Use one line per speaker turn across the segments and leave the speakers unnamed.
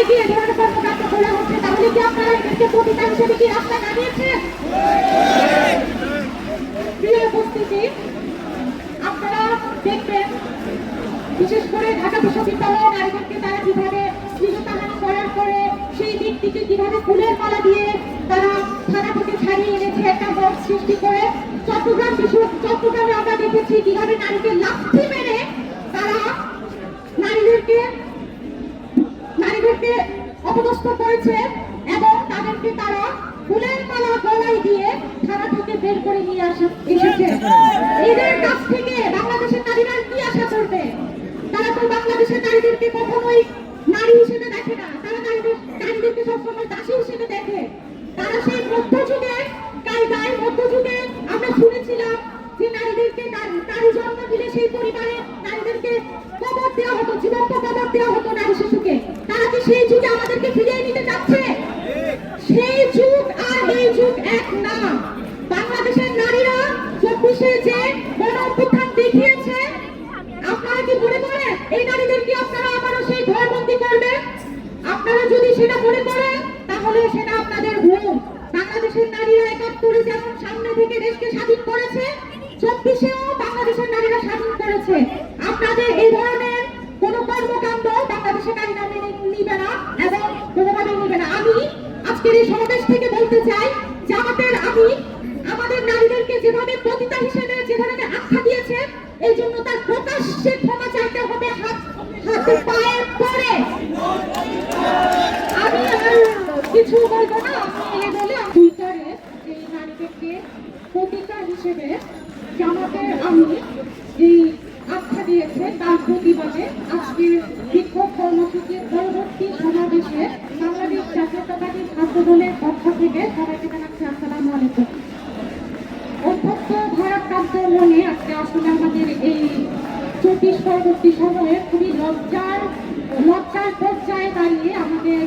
গিয়ে ধরনের কর্মকাণ্ড করা হচ্ছে, তাহলে কি আপনারা এদেরকে প্রতিকার হিসেবে কি রাস্তা দাঁড়িয়েছেন? প্রিয় উপস্থিতি, আপনারা দেখবেন বিশেষ করে ঢাকা বিশ্ববিদ্যালয়ে নারীদেরকে তারা কিভাবে শ্লীলতাহানি করার পরে সেই ব্যক্তিকে কিভাবে ফুলের মালা দিয়ে তারা থানা থেকে ছাড়িয়ে এনেছে একটা মত সৃষ্টি করে। চট্টগ্রামে আমরা দেখেছি কিভাবে নারীকে লাথি মেরে তারা নারীদেরকে অপদস্থ করেছে এবং তাদেরকে তারা ফুলের মালা গলায় দিয়ে থানা থেকে বের করে নিয়ে এসেছে। এদের কাছ থেকে বাংলাদেশের নারীরা কি আশা করবে? তারা তো বাংলাদেশের নারীদেরকে কখনোই নারী হিসেবে দেখে না, তারা নারীদেরকে সবসময় দাসী হিসেবে দেখে। তারা সেই মধ্যযুগে কায়দায় মধ্যযুগে আমরা শুনেছিলাম যে নারীদেরকে নারী জন্ম দিলে সেই পরিবারে নারীদেরকে কবর দেওয়া হতো, জীবন্ত কবর দেওয়া হতো নারী শিশুকে। তারা কি সেই যুগে আমাদেরকে ফিরিয়ে নিতে চাচ্ছে? সেই যুগ আর এই যুগ এক না। বাংলাদেশের নারীরা 24-এ যে গণ অভ্যুত্থান দেখিয়েছে, আপনারা কি মনে করেন এই নারীদেরকে আপনারা আবারও সেই ঘরবন্দি করবেন? আপনারা যদি সেটা মনে করেন তাহলে সেটা আপনাদের ভুল। বাংলাদেশের নারীরা 71-এ যেমন সামনে থেকে দেশকে স্বাধীন করেছে, 24-এও বাংলাদেশের নারীরা স্বাধীন করেছে। আপনাদের এই ধরনের কোন কর্মকাণ্ড বাংলাদেশের নারীরা মেনে নিবে না এবং কোনোভাবেই নিবে না। আমি আজকের এই সমাবেশ থেকে বলতে চাই, জামাতের আমির আমাদের নারীদেরকে যেভাবে পতিতা হিসেবে যে ধরনের আখ্যা দিয়েছে, এই জন্য তার প্রকাশ্যে ক্ষমা চাইতে হবে হাতে পায়ের পরে। আমি আর কিছু বলবো না, আমি বলে টুইটারে এই নারীদেরকে পতিতা হিসেবে জামাতের আমির এই আখ্যা দিয়েছে, তার প্রতিবাদে আজকে বিক্ষোভ কর্মসূচির পরবর্তী সমাবেশে বাংলাদেশ জাতীয়তাবাদী ছাত্র দলের পক্ষ থেকে সবাইকে জানাচ্ছি আসসালামু আলাইকুম। অত্যন্ত ভারাক্রান্ত মনে আজকে আসলে আমাদের এই 24 পরবর্তী সময়ে খুবই লজ্জার পর্যায়ে দাঁড়িয়ে আমাদের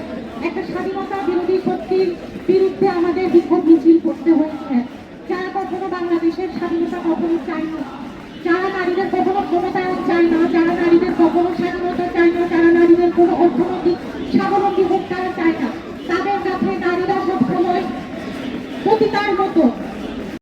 একটা স্বাধীনতা বিরোধী শক্তির বিরুদ্ধে আমাদের বিক্ষোভ মিছিল করতে হয়েছে। যারা কখনো বাংলাদেশের স্বাধীনতা কখনো চায় না, যারা নারীদের কখনো ক্ষমতায়ন চায় না, যারা নারীদের